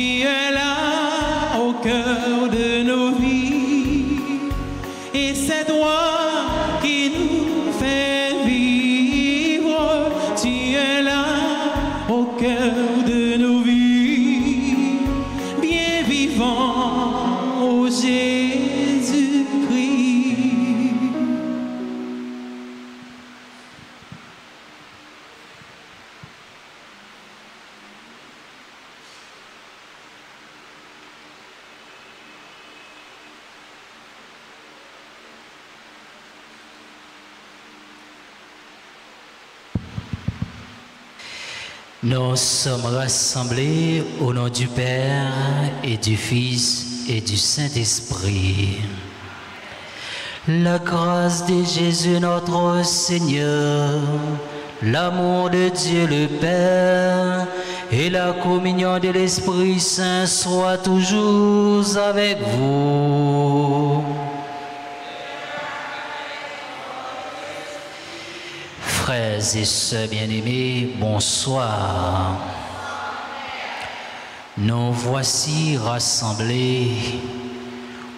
Tu es là au cœur de nos vies, et c'est toi qui nous fais vivre. Tu es là au cœur de nos vies, bien vivant, ô Jésus-Christ. Nous sommes rassemblés au nom du Père et du Fils et du Saint-Esprit. La grâce de Jésus notre Seigneur, l'amour de Dieu le Père et la communion de l'Esprit Saint soient toujours avec vous. Frères et sœurs bien-aimés, bonsoir. Nous voici rassemblés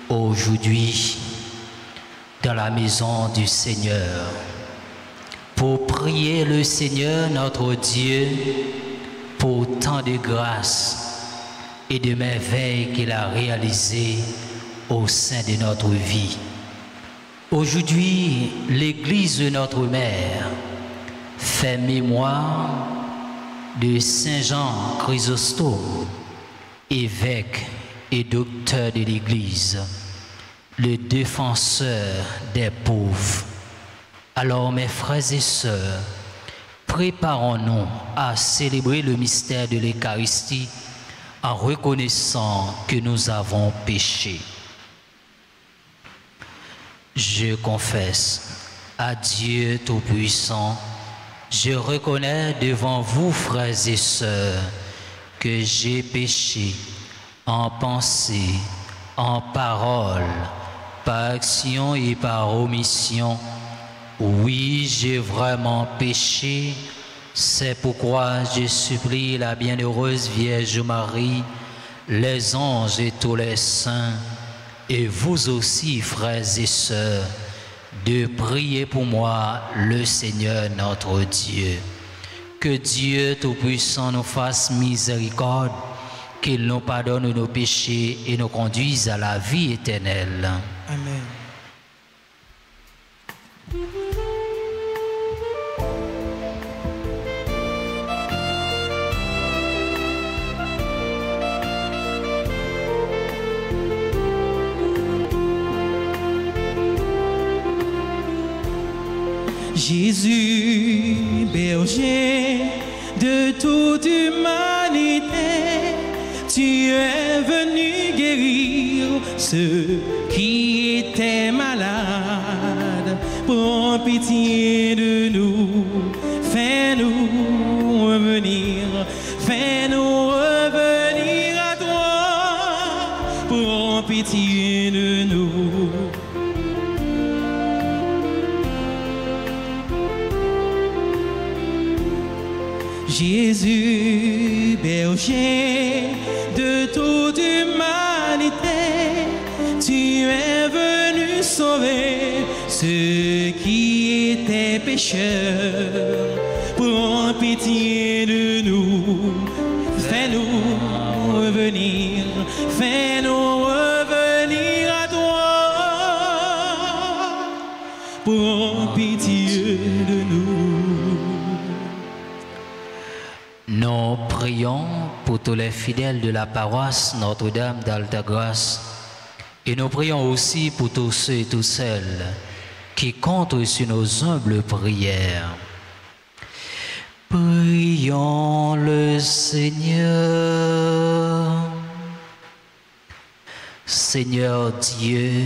aujourd'hui dans la maison du Seigneur pour prier le Seigneur notre Dieu pour tant de grâces et de merveilles qu'il a réalisées au sein de notre vie. Aujourd'hui, l'Église de notre Mère fait mémoire de Saint Jean Chrysostome, évêque et docteur de l'Église, le défenseur des pauvres. Alors, mes frères et sœurs, préparons-nous à célébrer le mystère de l'Eucharistie en reconnaissant que nous avons péché. Je confesse à Dieu Tout-Puissant, je reconnais devant vous, frères et sœurs, que j'ai péché en pensée, en parole, par action et par omission. Oui, j'ai vraiment péché. C'est pourquoi je supplie la bienheureuse Vierge Marie, les anges et tous les saints, et vous aussi, frères et sœurs, de prier pour moi le Seigneur notre Dieu. Que Dieu Tout-Puissant nous fasse miséricorde, qu'il nous pardonne nos péchés et nous conduise à la vie éternelle. Amen. Jésus, berger de toute humanité, tu es venu guérir ceux qui étaient malades. Prends pitié de nous, fais-nous revenir, fais-nous revenir à toi. Prends pitié de nous. Jésus, berger de toute humanité, tu es venu sauver ceux qui étaient pécheurs. Prends pitié de nous, fais-nous revenir, fais-nous revenir à toi. Prends pitié de nous. Nous prions pour tous les fidèles de la paroisse Notre-Dame d'Altagrace et nous prions aussi pour tous ceux et toutes celles qui comptent sur nos humbles prières. Prions le Seigneur. Seigneur Dieu,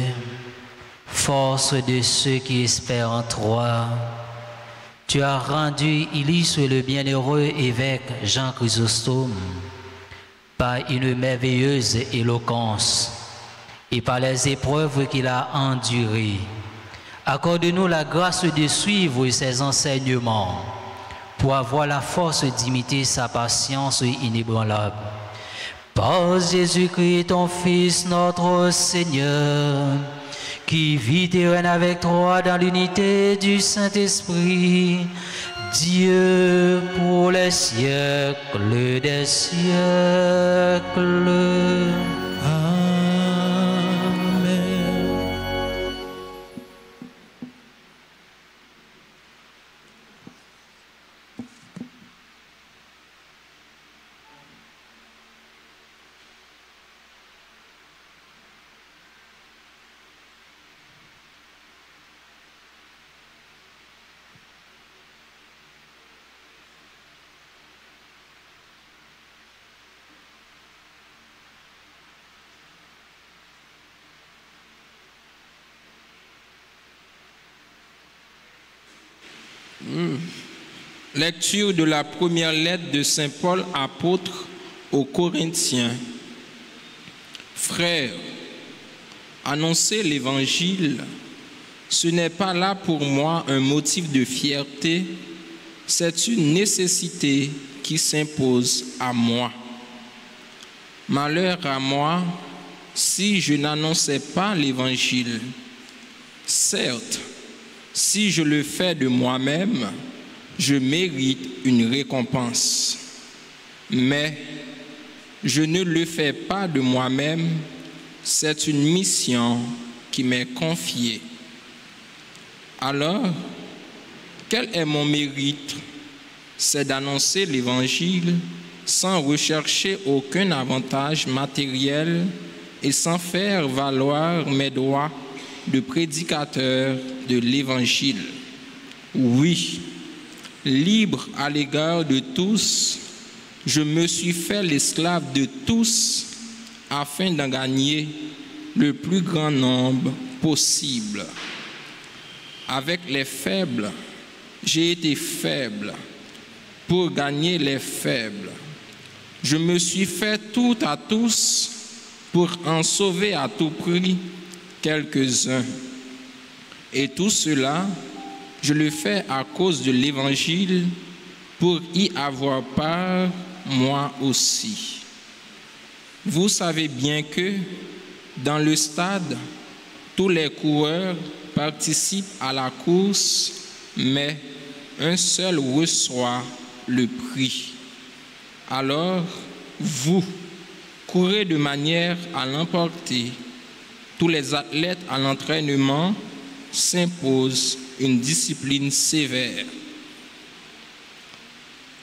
force de ceux qui espèrent en toi, tu as rendu illustre le bienheureux évêque Jean Chrysostome par une merveilleuse éloquence et par les épreuves qu'il a endurées. Accorde-nous la grâce de suivre ses enseignements pour avoir la force d'imiter sa patience inébranlable. Par Jésus-Christ, ton Fils, notre Seigneur, qui vit et règne avec toi dans l'unité du Saint-Esprit, Dieu pour les siècles des siècles. Lecture de la première lettre de Saint Paul, apôtre aux Corinthiens. Frères, annoncer l'Évangile, ce n'est pas là pour moi un motif de fierté, c'est une nécessité qui s'impose à moi. Malheur à moi si je n'annonçais pas l'Évangile. Certes, si je le fais de moi-même, je mérite une récompense. Mais je ne le fais pas de moi-même, c'est une mission qui m'est confiée. Alors, quel est mon mérite? C'est d'annoncer l'Évangile sans rechercher aucun avantage matériel et sans faire valoir mes droits de prédicateur de l'Évangile. Oui, libre à l'égard de tous, je me suis fait l'esclave de tous afin d'en gagner le plus grand nombre possible. Avec les faibles, j'ai été faible pour gagner les faibles. Je me suis fait tout à tous pour en sauver à tout prix quelques-uns. Et tout cela, je le fais à cause de l'Évangile pour y avoir part moi aussi. Vous savez bien que dans le stade, tous les coureurs participent à la course, mais un seul reçoit le prix. Alors, vous, courez de manière à l'emporter. Tous les athlètes à l'entraînement s'imposent une discipline sévère.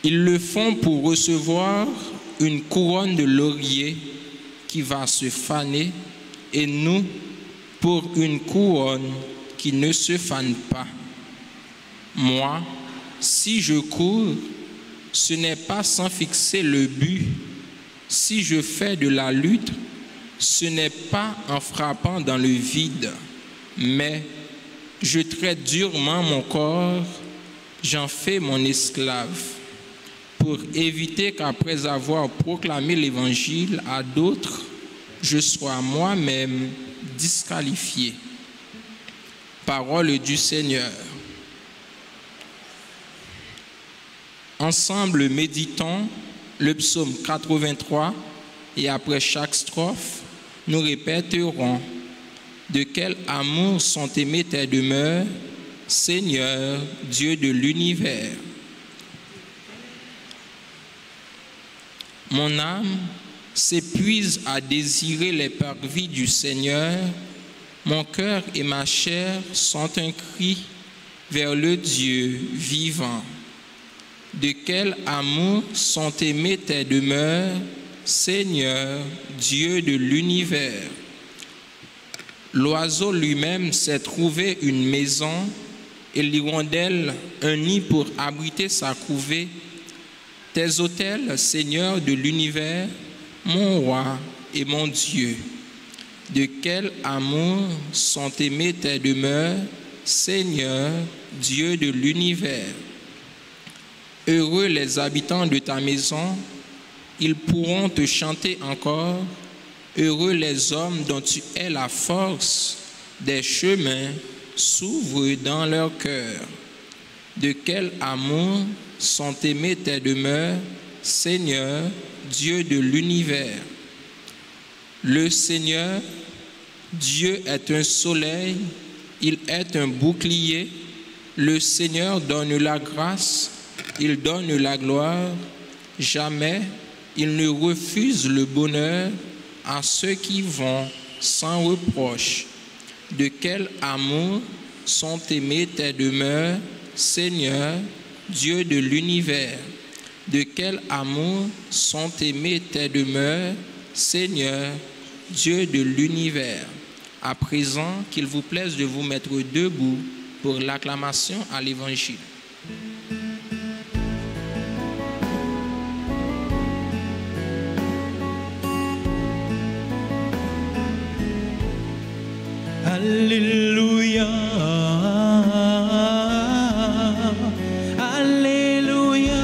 Ils le font pour recevoir une couronne de laurier qui va se faner, et nous pour une couronne qui ne se fane pas. Moi, si je cours, ce n'est pas sans fixer le but. Si je fais de la lutte, ce n'est pas en frappant dans le vide, mais je traite durement mon corps, j'en fais mon esclave, pour éviter qu'après avoir proclamé l'Évangile à d'autres, je sois moi-même disqualifié. Parole du Seigneur. Ensemble, méditons le psaume 83 et après chaque strophe, nous répéterons: de quel amour sont aimées tes demeures, Seigneur, Dieu de l'univers. Mon âme s'épuise à désirer les parvis du Seigneur. Mon cœur et ma chair sont un cri vers le Dieu vivant. De quel amour sont aimées tes demeures, Seigneur, Dieu de l'univers. L'oiseau lui-même s'est trouvé une maison et l'hirondelle un nid pour abriter sa couvée. Tes autels, Seigneur de l'univers, mon roi et mon Dieu. De quel amour sont aimées tes demeures, Seigneur, Dieu de l'univers. Heureux les habitants de ta maison, ils pourront te chanter encore. Heureux les hommes dont tu es la force, des chemins s'ouvrent dans leur cœur. De quel amour sont aimées tes demeures, Seigneur, Dieu de l'univers. Le Seigneur, Dieu est un soleil, il est un bouclier. Le Seigneur donne la grâce, il donne la gloire. Jamais il ne refuse le bonheur à ceux qui vont sans reproche. De quel amour sont aimées tes demeures, Seigneur, Dieu de l'univers. De quel amour sont aimées tes demeures, Seigneur, Dieu de l'univers. À présent, qu'il vous plaise de vous mettre debout pour l'acclamation à l'Évangile. Alléluia, Alléluia,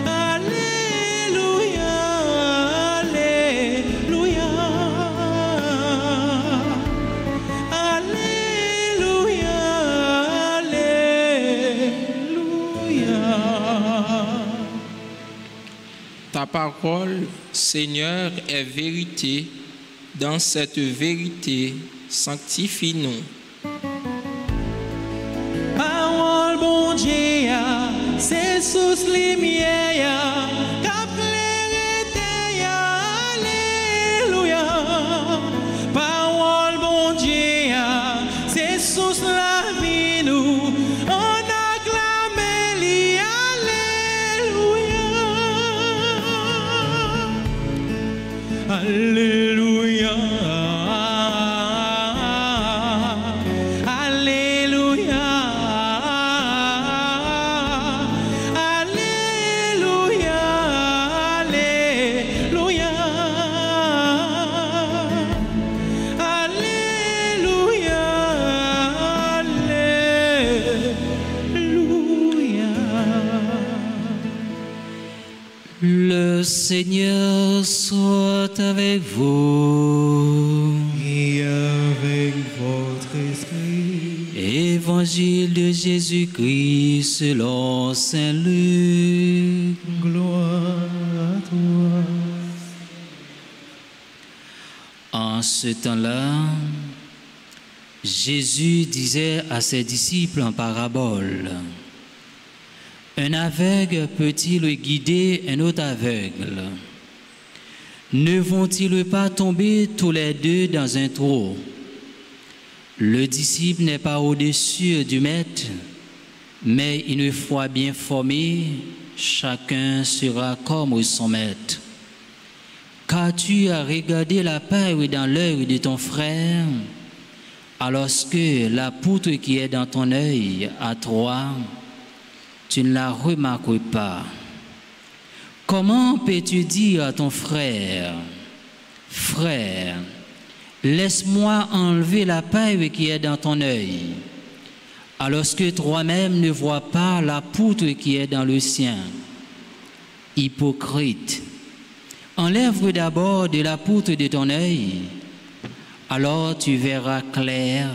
Alléluia, Alléluia, Alléluia, Alléluia. Ta parole, Seigneur, est vérité. Dans cette vérité, sanctifie-nous. Parole bon Dieu, c'est sous lumière, cap clarté, alléluia. Parole bon Dieu, c'est sous la vie nous, on acclame lui, alléluia. Alléluia. Le Seigneur soit avec vous. Et avec votre esprit. Évangile de Jésus-Christ selon Saint Luc. Gloire à toi. En ce temps-là, Jésus disait à ses disciples en parabole: un aveugle peut-il guider un autre aveugle? Ne vont-ils pas tomber tous les deux dans un trou? Le disciple n'est pas au-dessus du maître, mais une fois bien formé, chacun sera comme son maître. Car tu as regardé la paille dans l'œil de ton frère, alors que la poutre qui est dans ton œil à toi, tu ne la remarques pas. Comment peux-tu dire à ton frère, frère, laisse-moi enlever la paille qui est dans ton œil, alors que toi-même ne vois pas la poutre qui est dans le sien? Hypocrite, enlève d'abord de la poutre de ton œil, alors tu verras clair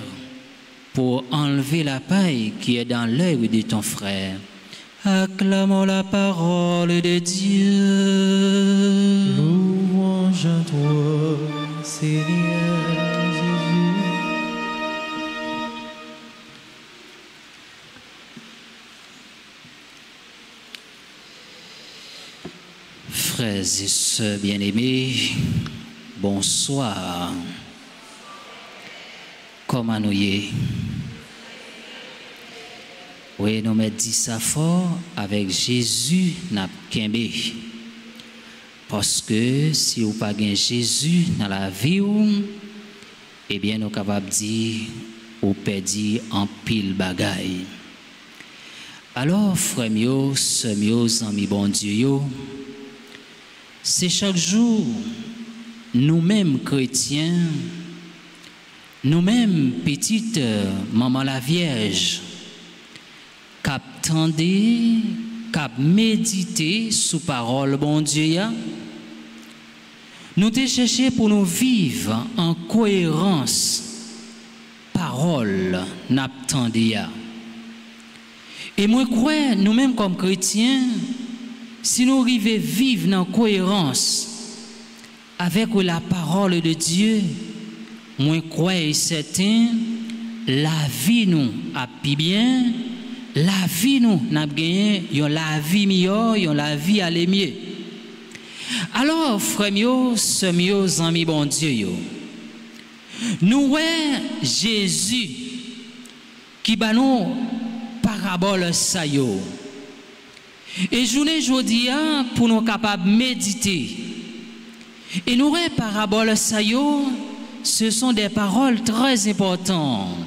pour enlever la paille qui est dans l'œil de ton frère. Acclamons la parole de Dieu. Louange à toi, Seigneur Jésus. Frères et sœurs bien-aimés, bonsoir. Comment nous y est? Oui, nous mettons dit ça fort, avec Jésus n'a qu'aimé. Parce que si vous n'avez pas Jésus dans la vie, eh bien nous sommes capables de dire, ou perdre en pile bagaille. Alors, frères mieux, sœurs mieux, amis bon Dieu, c'est chaque jour, nous-mêmes chrétiens, nous-mêmes petites maman la Vierge, cap tendez, cap méditer sous parole bon Dieu, nous te chercher pour nous vivre en cohérence, parole n'attendez. Et moi crois, nous-mêmes comme chrétiens, si nous arrivons à vivre en cohérence avec la parole de Dieu, moi crois et certain, la vie nous a pi bien, la vie nous n'a gagné, yon la vie meilleure, yon la vie aller mieux. Alors, frères yo, sœurs yo, amis bon Dieu yo, nous voyons Jésus qui ba nous parabole sa yo. Et journée jodi pour nous capables méditer. Et nous voyons parabole sa yo, ce sont des paroles très importantes.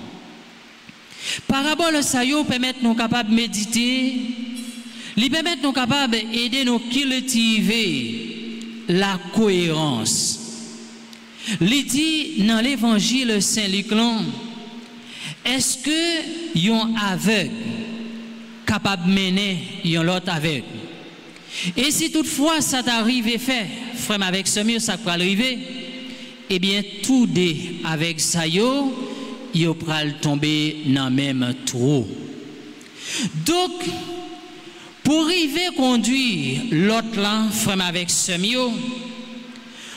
Parabole sa yo permettent nous capables méditer, li permettent nous capables aider nous cultiver la cohérence. Li dit dans l'évangile Saint-Luc, est-ce que yon aveugle capable de mener yon l'autre aveugle? Et si toutefois ça t'arrive et fait, frère avec ce mieux ça peut arriver, eh bien tout deux avec ça yo pral tomber dans même trou. Donc pour arriver conduire l'autre là, frère avec ce mieux,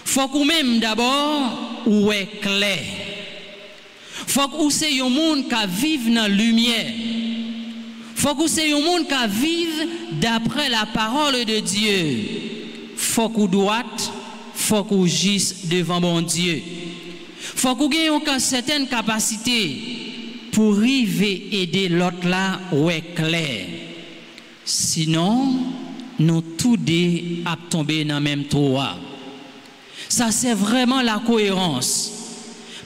faut qu'on même d'abord ou est clair. Faut que c'est un monde qui vive dans la lumière. Faut que c'est un monde qui vive d'après la parole de Dieu. Faut qu'on droite, faut qu'on gisse devant mon Dieu. Faut qu'on ait une certaine capacité pour arriver aider l'autre là où est clair. Sinon, nous tous deux à tomber dans le même trou. Ça c'est vraiment la cohérence.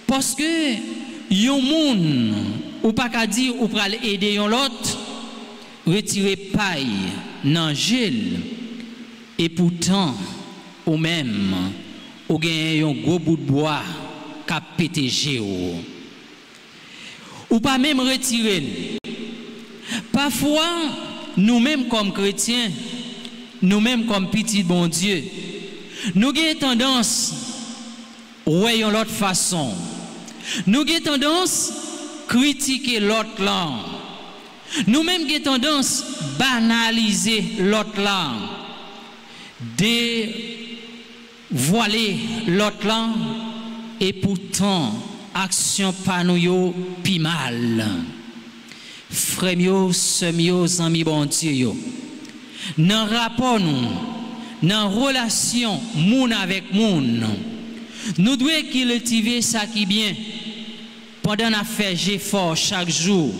Parce que yon moun ou pas qu'à dire ou pral aider yon l'autre retirer paille dans gel et pourtant ou même ou gagne yon gros bout de bois qu'a pété géo ou pas même retirer. Parfois nous-mêmes comme chrétiens, nous-mêmes comme petits bon Dieu, nous avons tendance voyons l'autre façon. Nous avons tendance à critiquer l'autre langue. Nous-mêmes avons tendance à banaliser l'autre langue, dévoiler l'autre langue, et pourtant, action pas nous pi mal. Frères yo, sœurs yo, amis bon Dieu, dans rapport nous, dans relation moun avec moun, nous devons cultiver ça qui bien pendant la faire effort chaque jour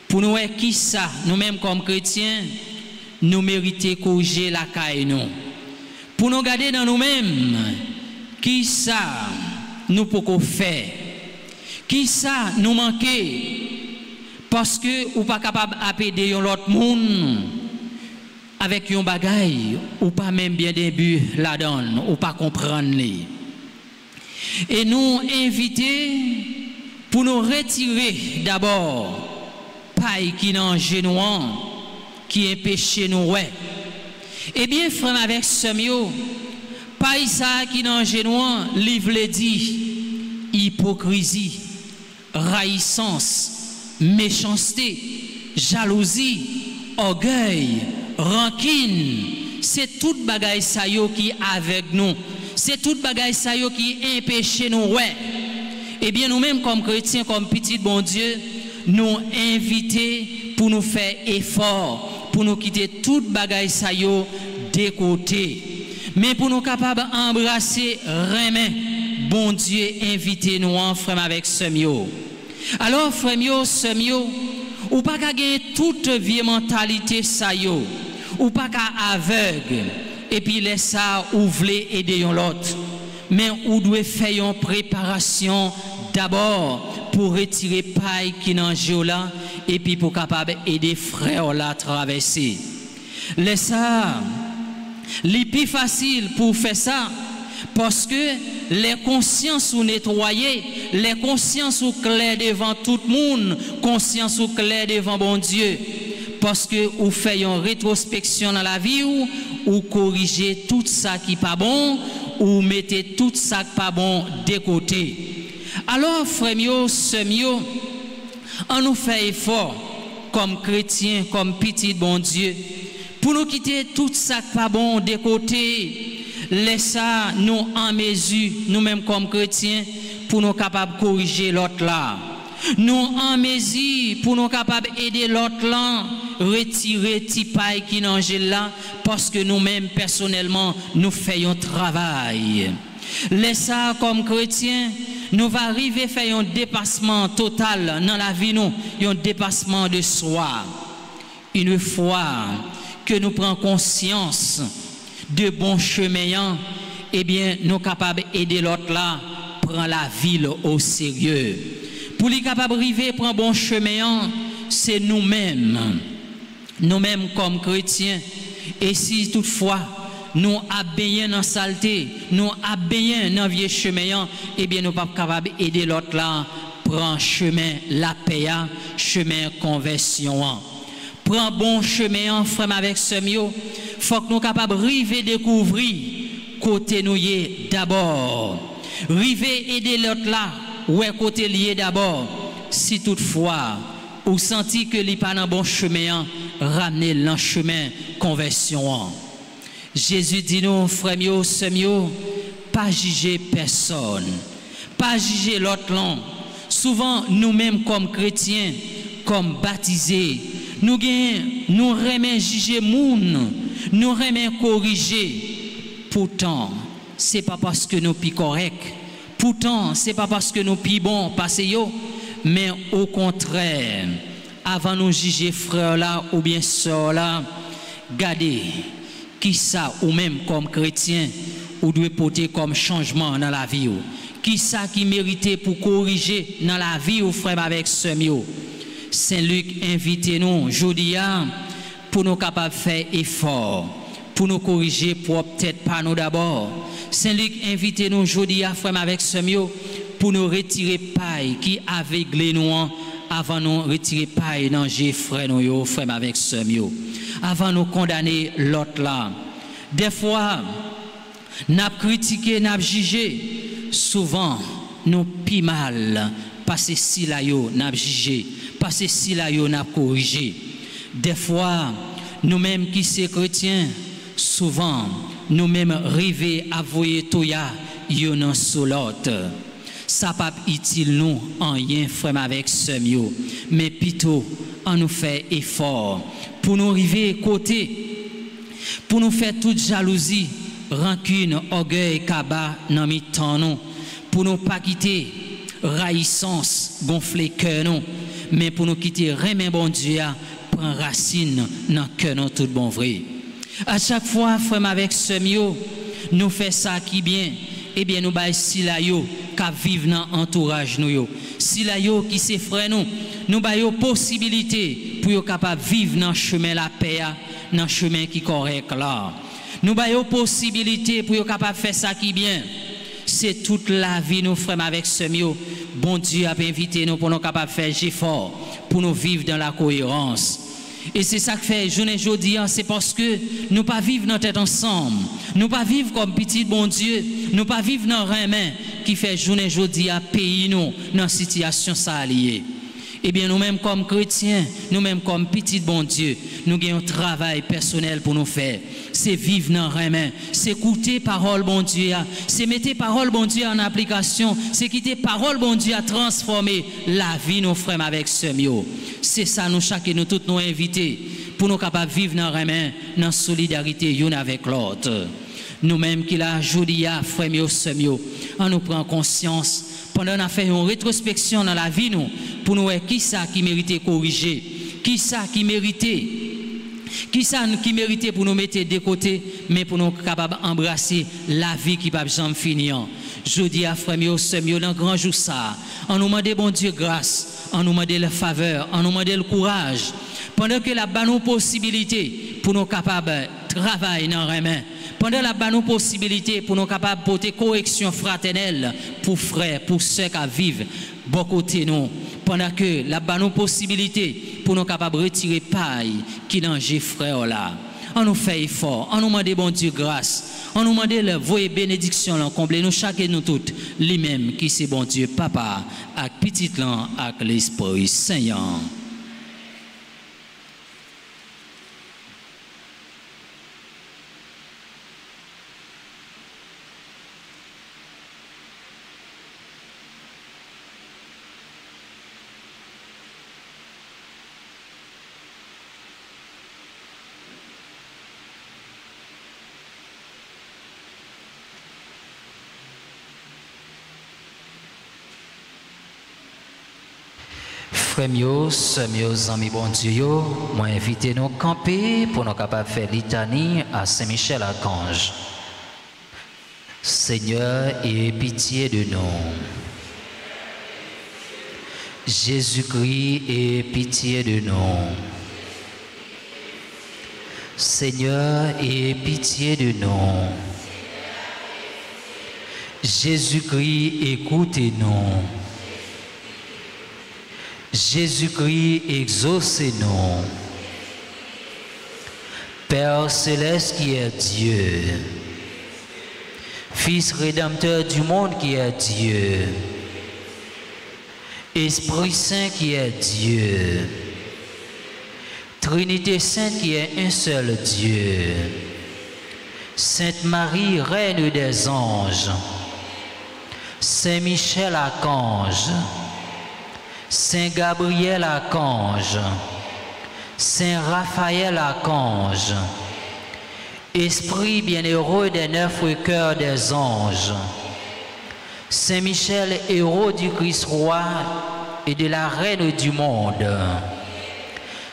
pour nous qui ça nous-mêmes comme chrétiens nous mériter corriger la caille nous pour nous garder dans nous-mêmes qui ça nous pouvons faire qui ça nous manquer parce que ou pas capable d'aider l'autre monde avec un bagaille ou pas même bien début la donne ou pas comprendre les. Et nous inviter pour nous retirer d'abord paille qui dans genou qui est péché nous ouais. Et bien frère avec ce mieux paille ça qui dans genou livre le dit hypocrisie, raïssance, méchanceté, jalousie, orgueil, rancune, c'est toute bagaille ça yo qui avec nous. C'est toute bagaille ça yo qui empêche nous ouais. Eh bien nous-mêmes comme chrétiens comme petit bon Dieu, nous inviter pour nous faire effort, pour nous quitter toute bagaille ça yo de côté. Mais pour nous capables d'embrasser vraiment bon Dieu inviter nous en frère avec ce mieux. Alors frère mieux, ce mieux ou pas qu'à gagner toute vieille mentalité ça yo, ou pas qu'à aveugle. Et puis laisse ça ouvrir aider l'autre mais on doit faire une préparation d'abord pour retirer paille qui dans là et puis pour capable aider frère là traverser laisse ça les plus facile pour faire ça parce que les consciences sont nettoyées, les consciences sont claires devant tout le monde, conscience sont claires devant bon Dieu. Parce que vous faites une rétrospection dans la vie ou corrigez tout ça qui n'est pas bon ou mettez tout ça qui n'est pas bon de côté. Alors, frère mio, sœur mio, on nous fait effort comme chrétiens, comme petit bon Dieu, pour nous quitter tout ça qui n'est pas bon de côté. laisse nous en mesure, nous-mêmes comme chrétiens, pour nous capables de corriger l'autre là. Nous en mesure pour nous capables d'aider l'autre là, retirer petit paille qui n'angèle là, parce que nous-mêmes personnellement, nous faisons travail. Laisse ça comme chrétiens, nous va arriver à faire un dépassement total dans la vie, nous, un dépassement de soi. Une fois que nous prenons conscience de bon chemin, eh bien, nous sommes capables d'aider l'autre là, prendre la ville au sérieux. Pour les capables d'arriver prendre bon chemin, c'est nous-mêmes comme chrétiens. Et si toutefois, nous abbaissons dans la saleté, nous abbaissons dans le vieux chemin, eh bien, nous ne sommes pas capables d'aider l'autre là, prendre chemin la paix, chemin conversion. Prends bon chemin, frère, avec ce mieux. Il faut que nous soyons capables de découvrir côté nous d'abord. River aider l'autre là, ouais, côté lié d'abord. Si toutefois, ou senti que n'est pas dans bon chemin, ramener le chemin conversion. Jésus dit nous, frère mieux, ce mieux, pas juger personne, pas juger l'autre là. Souvent, nous-mêmes comme chrétiens, comme baptisés, nous remet juger moun, nous remet corriger. Pourtant, c'est pas parce que nous pi correct. Pourtant, c'est pas parce que nous pi bon passé yo, mais au contraire, avant nous juger frère là ou bien sœur là, gardez qui ça ou même comme chrétien ou doit porter comme changement dans la vie ou qui ça qui méritait pour corriger dans la vie ou frère avec sœur yo. Saint-Luc invitez-nous aujourd'hui pour nous capables de faire effort, pour nous corriger, pour peut-être pas nous d'abord. Saint-Luc invitez-nous aujourd'hui frère avec ce mieux pour nous retirer paille qui aveugle nous avant nous retirer paille dans les frère nous frère avec ce mieux. Avant nous condamner l'autre là. Des fois, n'a critiqué, n'a jugé, souvent nous pi mal parce que si là yo n'a jugé. Parce que si là, on a corrigé. Des fois, nous-mêmes qui sommes chrétiens, souvent, nous-mêmes rêvons à voyer tout ya, yon sur l'autre. Ça pas utile nous en rien, frère, avec ce mieux. Mais plutôt, on nous fait effort pour nous arriver côté, pour nous faire toute jalousie, rancune, orgueil, kaba, dans mi temps nous, pour nous pas quitter, raïssance, gonfler cœur nous. Mais pour nous quitter, remet bon Dieu, prend racine dans le cœur, non tout bon vrai. À chaque fois, frère, avec ce mieux, nous faisons ça qui bien, eh bien, nous baillons si la yo, qui vivent dans l'entourage nous. Si la yo qui c'est frère nous baillons possibilité pour être capable de vivre dans le chemin la paix, dans le chemin qui est correct là. Nous baillons possibilité pour être capable de faire ça qui bien. C'est toute la vie, nous frères, avec ce mieux. Bon Dieu a invité nous pour nous capables de faire effort, pour nous vivre dans la cohérence. Et c'est ça que fait journée aujourd'hui, c'est parce que nous pas vivre dans tête ensemble. Nous pas vivre comme petit bon Dieu. Nous pas vivre dans un main qui fait journée aujourd'hui à pays nous dans situation ça liée. Eh bien, nous-mêmes comme chrétiens, nous-mêmes comme petit bon Dieu, nous avons un travail personnel pour nous faire. C'est vivre dans la main, c'est écouter parole bon Dieu, c'est mettre parole bon Dieu en application, c'est quitter parole bon Dieu à transformer la vie nos frères avec ce mieux. C'est ça nous chacun nous tous nous invités pour nous capables de vivre dans la main, dans la solidarité l'un avec l'autre. Nous-mêmes qui la aujourd'hui frère mieux ce mieux, on nous prend conscience pendant qu'on a fait une rétrospection dans la vie nous pour nous voir qui ça qui méritait corriger, qui ça qui méritait pour nous mettre de côté, mais pour nous capables d'embrasser la vie qui ne peut jamais finir. Je dis à frère mieux, ce mieux dans le grand jour ça, on nous demande bon Dieu grâce, on nous demande la faveur, on nous demande le courage, pendant que la bonne possibilité pour nous capables de travailler dans les mains, pendant la bonne possibilité pour nous capables de porter correction fraternelle pour frères, pour ceux qui vivent bon côté nous, pendant que la bonne possibilité pour nous capables de retirer paille qui danger frère là. On nous fait effort, on nous demande bon Dieu grâce, on nous demande le voyer bénédiction là, combler nous chacun nous toutes, lui-même qui c'est bon Dieu papa, avec petit là, avec l'Esprit Saint. Frères mieux, sœurs mieux, amis bon Dieu, moi invité nous camper pour nous capables faire litanie à Saint-Michel Archange. Seigneur, aie pitié de nous. Jésus-Christ, aie pitié de nous. Seigneur, aie pitié de nous. Jésus-Christ, écoutez-nous. Jésus-Christ, exaucez-nous. Père céleste qui est Dieu, Fils rédempteur du monde qui est Dieu, Esprit Saint qui est Dieu, Trinité Sainte qui est un seul Dieu, Sainte Marie, Reine des anges, Saint Michel Archange, Saint Gabriel Archange, Saint Raphaël Archange, Esprit bienheureux des 9 cœurs des anges, Saint Michel, héros du Christ roi et de la Reine du monde,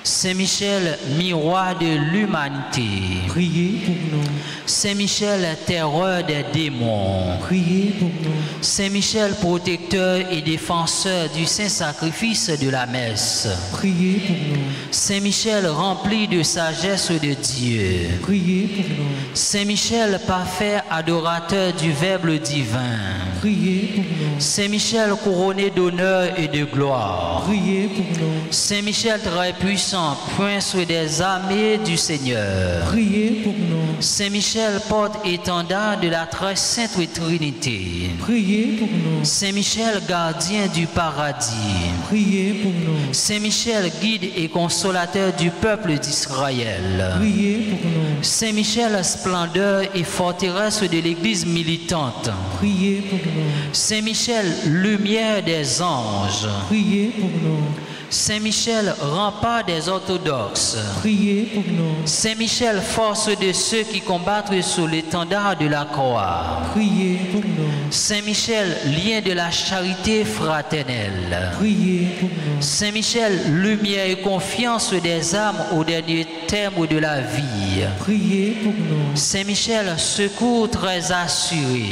Saint Michel, miroir de l'humanité. Priez pour nous. Saint Michel, terreur des démons. Priez pour nous. Saint Michel, protecteur et défenseur du saint sacrifice de la messe. Priez pour nous. Saint Michel, rempli de sagesse de Dieu. Priez pour nous. Saint Michel, parfait adorateur du Verbe divin. Priez pour nous. Saint Michel, couronné d'honneur et de gloire. Priez pour nous. Saint Michel, très puissant, prince des armées du Seigneur. Priez pour nous. Saint Michel, porte-étendard de la très sainte Trinité. Priez pour nous. Saint Michel, gardien du paradis. Priez pour nous. Saint Michel, guide et consolateur du peuple d'Israël. Priez pour nous. Saint Michel, splendeur et forteresse de l'Église militante. Priez pour nous. Saint Michel, lumière des anges. Priez pour nous. Saint Michel, rempart des orthodoxes. Priez pour nous. Saint Michel, force de ceux qui combattent sous l'étendard de la croix. Priez pour nous. Saint Michel, lien de la charité fraternelle. Priez pour nous. Saint Michel, lumière et confiance des âmes au dernier terme de la vie. Priez pour nous. Saint Michel, secours très assuré.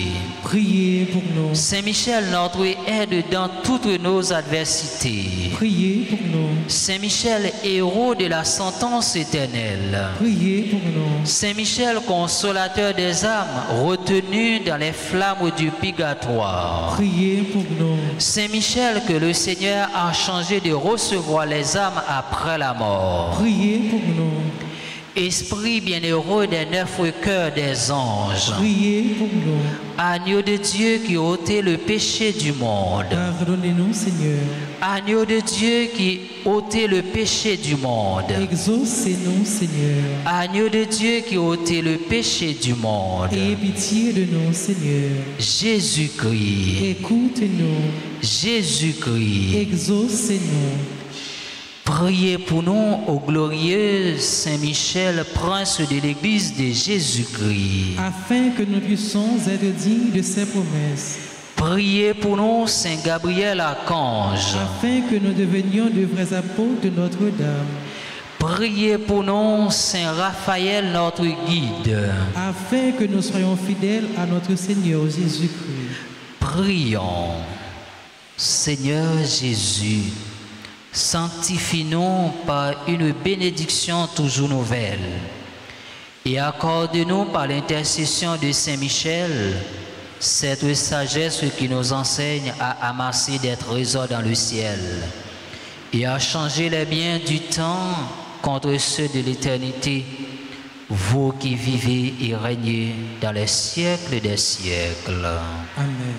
Priez pour nous. Saint Michel, notre aide dans toutes nos adversités. Priez pour nous. Saint Michel, héros de la sentence éternelle. Priez pour nous. Saint Michel, consolateur des âmes retenues dans les flammes du purgatoire. Priez pour nous. Saint Michel, que le Seigneur a changé de recevoir les âmes après la mort. Priez pour nous. Esprit bienheureux des 9 cœurs des anges. Priez pour nous. Agneau de Dieu qui ôtait le péché du monde. Pardonnez-nous, Seigneur. Agneau de Dieu qui ôtait le péché du monde. Exaucez-nous, Seigneur. Agneau de Dieu qui ôtait le péché du monde. Ayez pitié de nous, Seigneur. Jésus-Christ. Écoutez-nous. Jésus-Christ. Exaucez-nous. Priez pour nous au glorieux Saint Michel, prince de l'Église de Jésus-Christ. Afin que nous puissions être dignes de ses promesses. Priez pour nous, Saint Gabriel Archange. Afin que nous devenions de vrais apôtres de Notre-Dame. Priez pour nous, Saint Raphaël, notre guide. Afin que nous soyons fidèles à notre Seigneur Jésus-Christ. Prions. Seigneur Jésus, sanctifie-nous par une bénédiction toujours nouvelle et accorde-nous par l'intercession de Saint Michel cette sagesse qui nous enseigne à amasser des trésors dans le ciel et à changer les biens du temps contre ceux de l'éternité, vous qui vivez et régnez dans les siècles des siècles. Amen.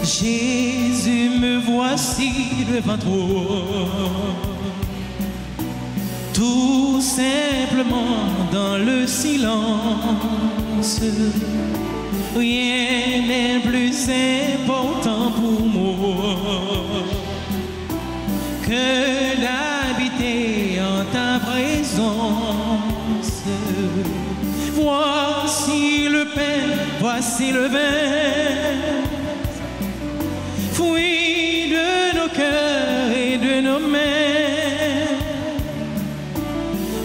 Jésus, me voici devant toi, tout simplement dans le silence. Rien n'est plus important pour moi que d'habiter en ta présence. Voici le pain, voici le vin, fruit de nos cœurs et de nos mains.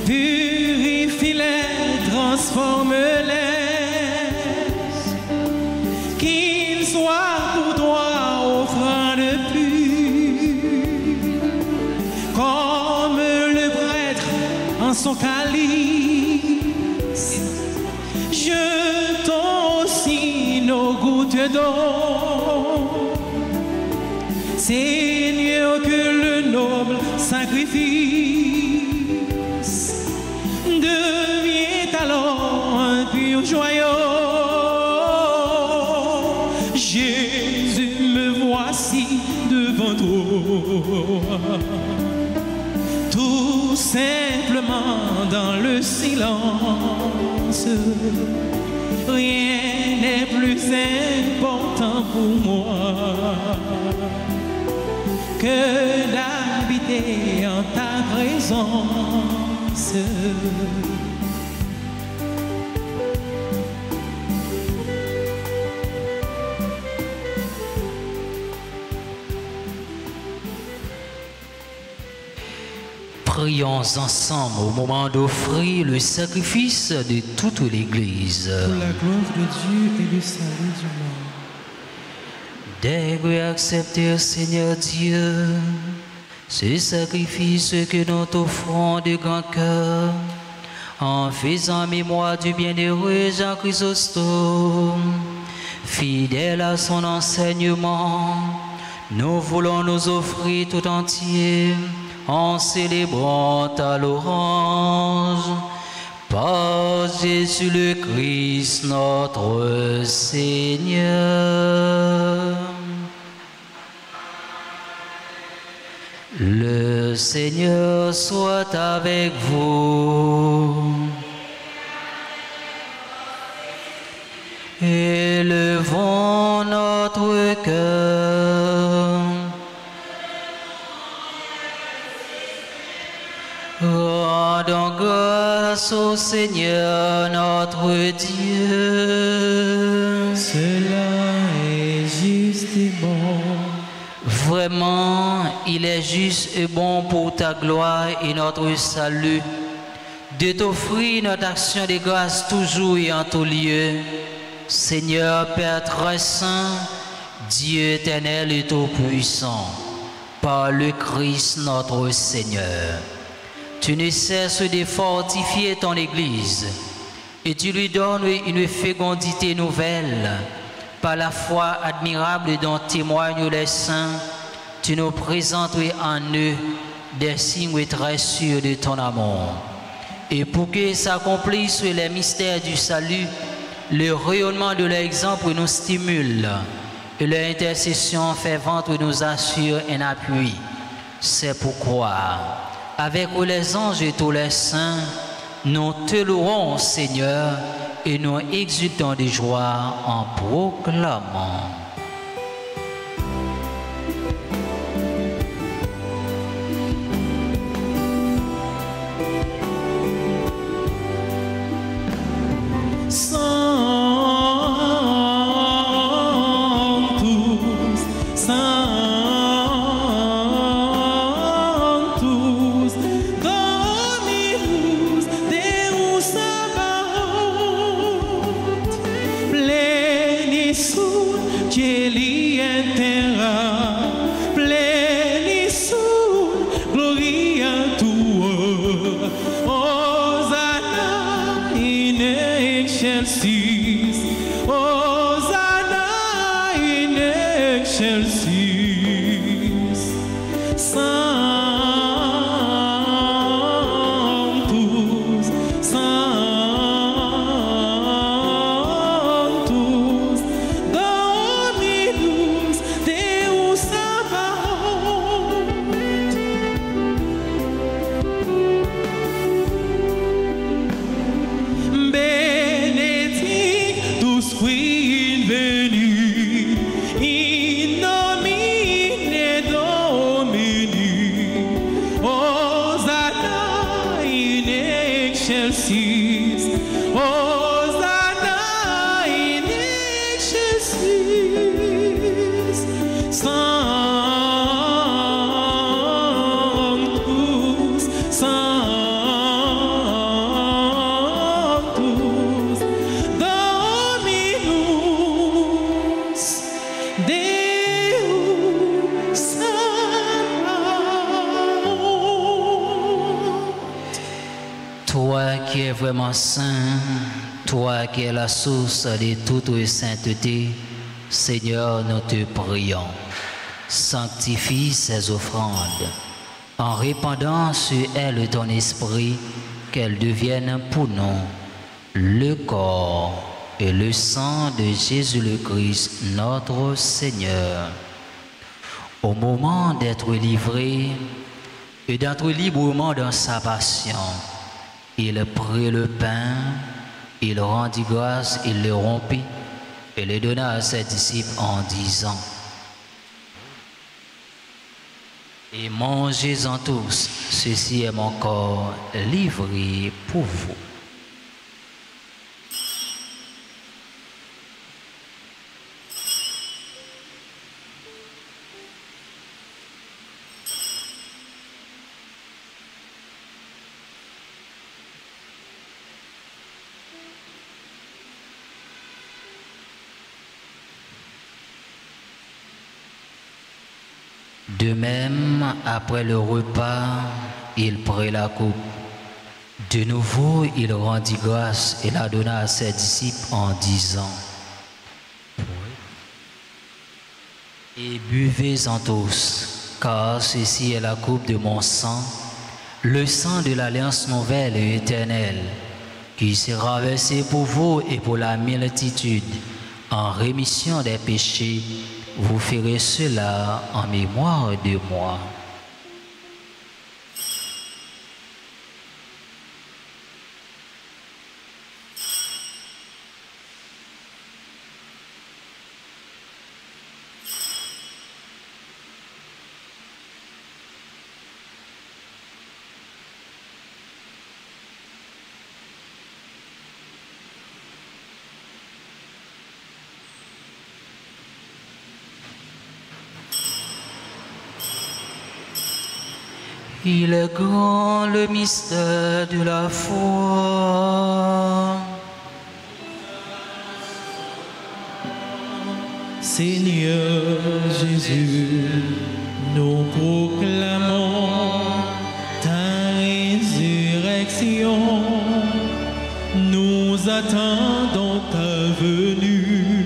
Purifie-les, transforme-les, qu'ils soient pour toi offrande pure, comme le prêtre en son calice. Jetons aussi nos gouttes d'eau, Seigneur, que le noble sacrifice devient alors un pur joyau. Jésus, me voici devant toi, tout simplement dans le silence. Rien n'est plus important pour moi que d'habiter en ta présence. Prions ensemble au moment d'offrir le sacrifice de toute l'Église. Pour la gloire de Dieu et le salut du monde. Daigne accepter, Seigneur Dieu, ce sacrifice que nous t'offrons de grand cœur, en faisant mémoire du bienheureux Jean Chrysostome. Fidèle à son enseignement, nous voulons nous offrir tout entier en célébrant ta louange par Jésus le Christ notre Seigneur. Le Seigneur soit avec vous. Élevons notre cœur. Rendons grâce au Seigneur notre Dieu. Cela est juste et bon. Vraiment, il est juste et bon pour ta gloire et notre salut de t'offrir notre action de grâce toujours et en tout lieu. Seigneur Père très saint, Dieu éternel et tout-puissant, par le Christ notre Seigneur. Tu ne cesses de fortifier ton Église et tu lui donnes une fécondité nouvelle. Par la foi admirable dont témoignent les saints, tu nous présentes en eux des signes très sûrs de ton amour. Et pour que s'accomplissent les mystères du salut, le rayonnement de l'exemple nous stimule et leur intercession fervente nous assure un appui. C'est pourquoi, avec les anges et tous les saints, nous te louons, Seigneur, et nous exultons de joie en proclamant. vraiment saint, toi qui es la source de toute sainteté, Seigneur, nous te prions. Sanctifie ces offrandes, en répandant sur elles ton esprit, qu'elles deviennent pour nous le corps et le sang de Jésus le Christ, notre Seigneur. Au moment d'être livré et d'être librement dans sa passion, il prit le pain, il rendit grâce, il le rompit et le donna à ses disciples en disant: et mangez-en tous, ceci est mon corps livré pour vous. De même, après le repas, il prit la coupe. De nouveau, il rendit grâce et la donna à ses disciples en disant: et buvez-en tous, car ceci est la coupe de mon sang, le sang de l'alliance nouvelle et éternelle, qui sera versé pour vous et pour la multitude, en rémission des péchés. Vous ferez cela en mémoire de moi. Il est grand le mystère de la foi. Seigneur Jésus, nous proclamons ta résurrection. Nous attendons ta venue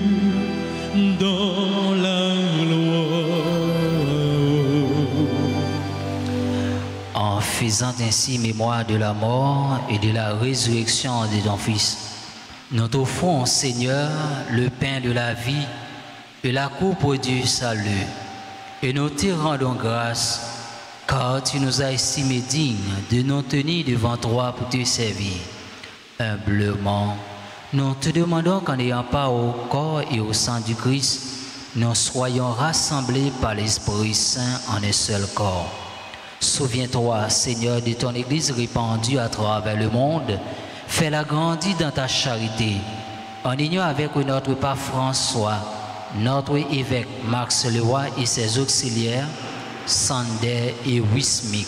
dans la En faisant ainsi mémoire de la mort et de la résurrection de ton Fils, nous t'offrons, Seigneur, le pain de la vie et la coupe du salut, et nous te rendons grâce, car tu nous as estimés dignes de nous tenir devant toi pour te servir. Humblement, nous te demandons qu'en ayant part au corps et au sang du Christ, nous soyons rassemblés par l'Esprit Saint en un seul corps. Souviens-toi, Seigneur, de ton Église répandue à travers le monde. Fais-la grandir dans ta charité. En union avec notre pape François, notre évêque Max Leroy et ses auxiliaires, Sander et Wismik,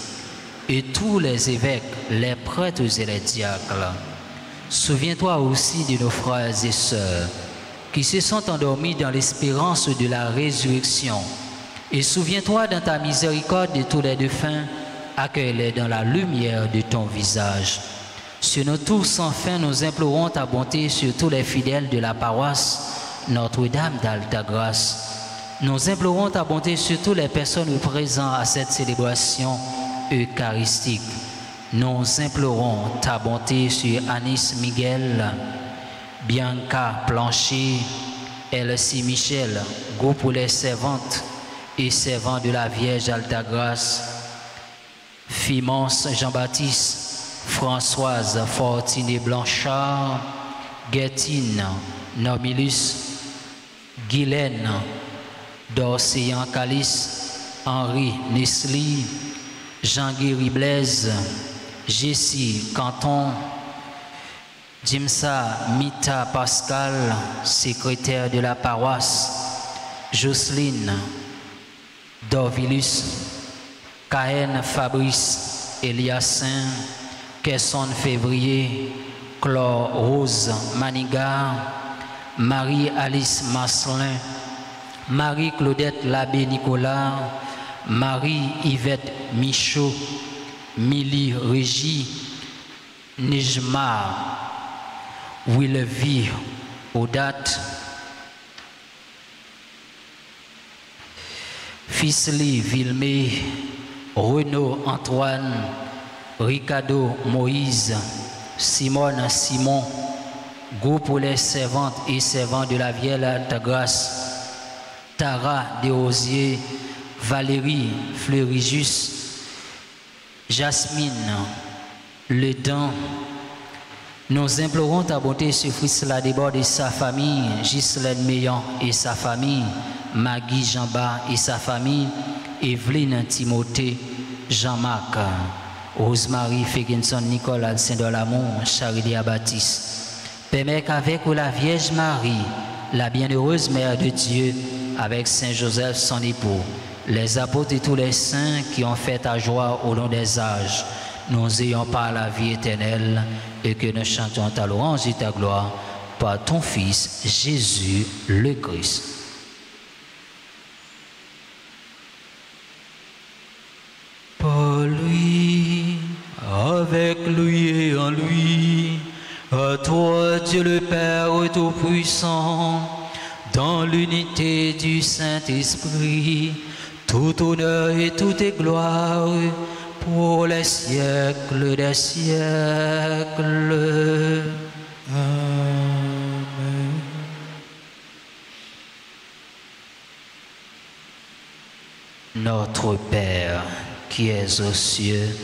et tous les évêques, les prêtres et les diacres. Souviens-toi aussi de nos frères et sœurs qui se sont endormis dans l'espérance de la résurrection. Et souviens-toi dans ta miséricorde de tous les défunts, accueille-les dans la lumière de ton visage. Sur nous tous, enfin, nous implorons ta bonté sur tous les fidèles de la paroisse Notre-Dame d'Altagrace. Nous implorons ta bonté sur toutes les personnes présentes à cette célébration eucharistique. Nous implorons ta bonté sur Anis Miguel, Bianca Plancher, Elsie Michel, Go pour les servantes et servants de la Vierge Altagrace, Fimance Jean-Baptiste, Françoise Fortiné Blanchard, Guertine Normilus, Guylaine d'Orséan Calice, Henri Nesli, Jean-Guéry Blaise, Jessie Canton, Jimsa Mita Pascal, secrétaire de la paroisse, Jocelyne Dorvilus, Cahen Fabrice Eliassin, Kesson Février, Chlore Rose Maniga, Marie-Alice Marcelin, Marie-Claudette Labbé Nicolas, Marie-Yvette Michaud, Milly Régie, Nijma, Willevi, Odat, Fisli, Vilmé, Renaud, Antoine, Ricardo, Moïse, Simone, Simon, groupe pour les servantes et servants de la Vierge de grâce, Tara, Desrosiers, Valérie, Fleurigus, Jasmine, Le Dent. Nous implorons ta bonté sur Fils la déborde et sa famille, Ghislaine Meillan et sa famille, Maggie Jamba et sa famille, Evelyne Timothée, Jean-Marc, Rosemary Ferguson, Nicole Saint-Dolamour, Charilia Baptiste. Permets qu'avec la Vierge Marie, la bienheureuse Mère de Dieu, avec Saint Joseph son époux, les apôtres et tous les saints qui ont fait ta joie au long des âges, nous ayons par la vie éternelle et que nous chantions ta louange et ta gloire par ton Fils Jésus le Christ. Par lui, avec lui et en lui, à toi Dieu le Père Tout-Puissant, dans l'unité du Saint-Esprit, tout honneur et toute gloire pour les siècles des siècles. Amen. Notre Père qui es aux cieux,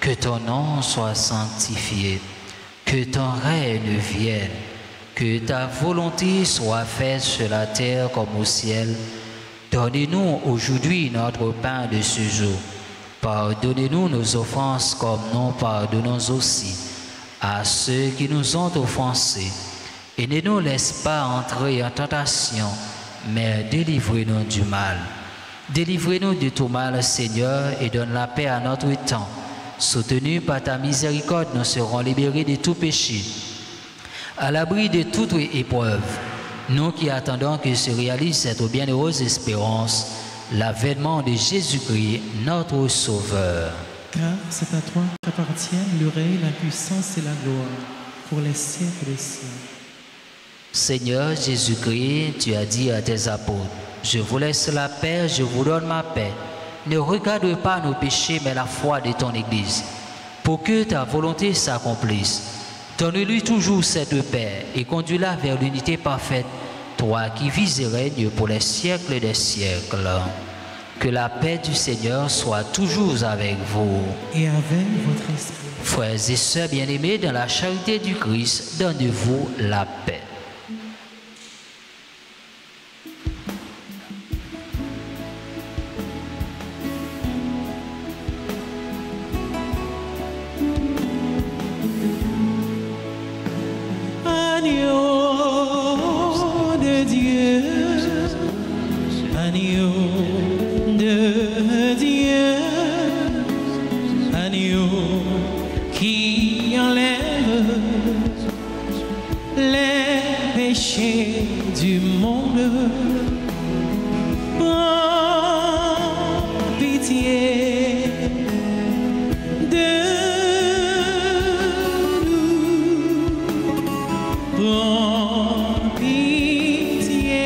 que ton nom soit sanctifié, que ton règne vienne, que ta volonté soit faite sur la terre comme au ciel. Donnez-nous aujourd'hui notre pain de ce jour. Pardonnez-nous nos offenses comme nous pardonnons aussi à ceux qui nous ont offensés. Et ne nous laisse pas entrer en tentation, mais délivrez-nous du mal. Délivrez-nous de tout mal, Seigneur, et donne la paix à notre temps. Soutenus par ta miséricorde, nous serons libérés de tout péché. À l'abri de toute épreuve, nous qui attendons que se réalise cette bienheureuse espérance, l'avènement de Jésus-Christ, notre Sauveur. Car c'est à toi qu'appartiennent le règne, la puissance et la gloire pour les siècles des siècles. Seigneur Jésus-Christ, tu as dit à tes apôtres, je vous laisse la paix, je vous donne ma paix. Ne regarde pas nos péchés, mais la foi de ton Église, pour que ta volonté s'accomplisse. Donne-lui toujours cette paix et conduis-la vers l'unité parfaite, toi qui vis et règnes pour les siècles des siècles. Que la paix du Seigneur soit toujours avec vous. Et avec votre esprit. Frères et sœurs bien-aimés, dans la charité du Christ, donnez-vous la paix. Agneau de Dieu, agneau de Dieu, agneau qui enlève les péchés du monde, prends pitié de prends pitié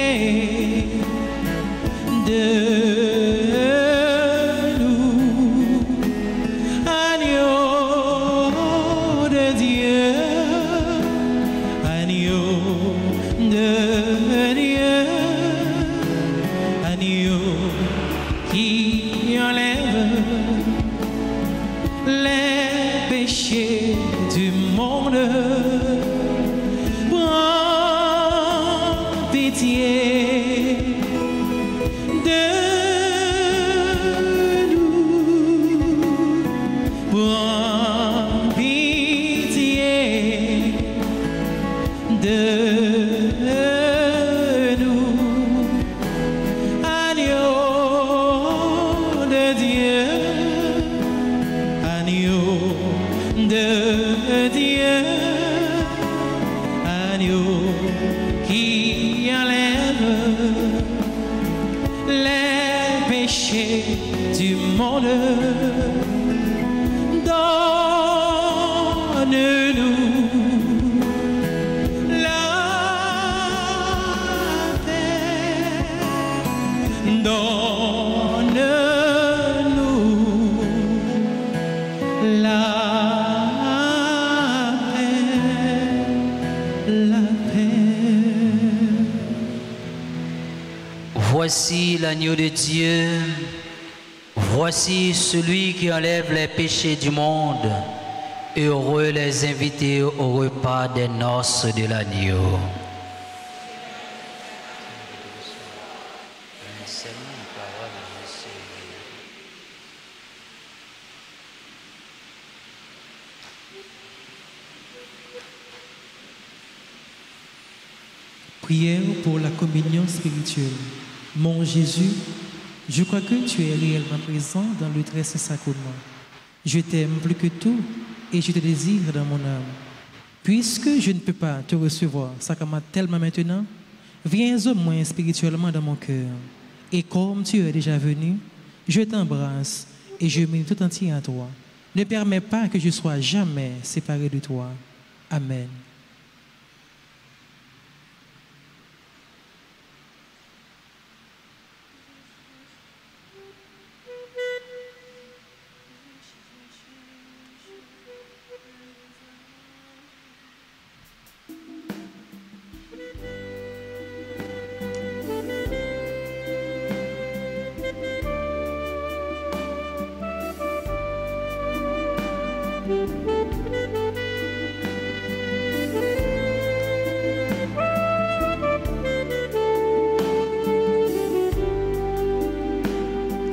de nous, agneau de Dieu, agneau de Dieu, agneau qui enlève les péchés du monde. Pitié de nous, prends pitié de nous, agneau de Dieu, agneau de Dieu, agneau qui enlève les péchés du monde. Donne Voici l'agneau de Dieu. Voici celui qui enlève les péchés du monde. Heureux les invités au repas des noces de l'agneau. Prière pour la communion spirituelle. Mon Jésus, je crois que tu es réellement présent dans le très saint sacrement. Je t'aime plus que tout et je te désire dans mon âme. Puisque je ne peux pas te recevoir sacramentellement maintenant, viens au moins spirituellement dans mon cœur. Et comme tu es déjà venu, je t'embrasse et je m'unis tout entier à toi. Ne permets pas que je sois jamais séparé de toi. Amen.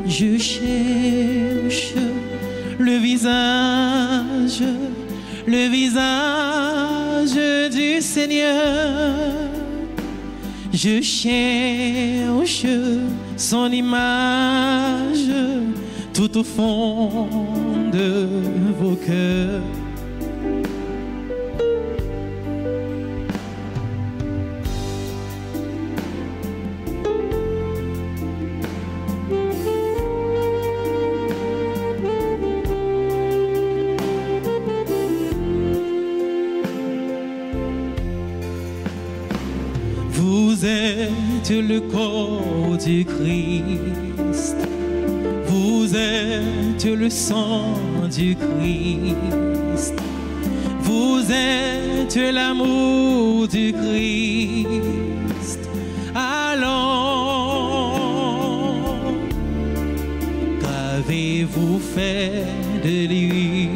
Je cherche le visage du Seigneur. Je cherche son image tout au fond de vos cœurs. Vous êtes le corps du Christ, vous êtes le sang du Christ, vous êtes l'amour du Christ. Alors, qu'avez-vous fait de lui?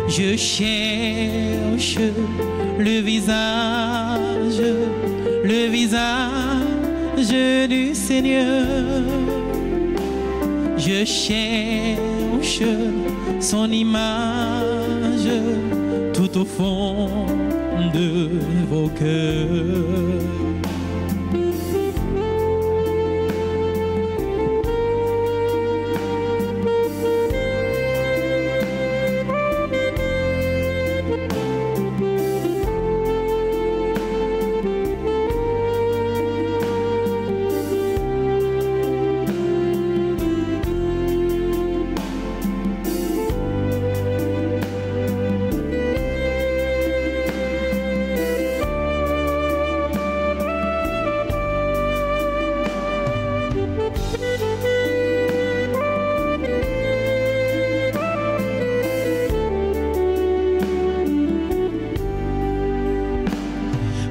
Je cherche le visage du Seigneur. Je cherche son image tout au fond de vos cœurs.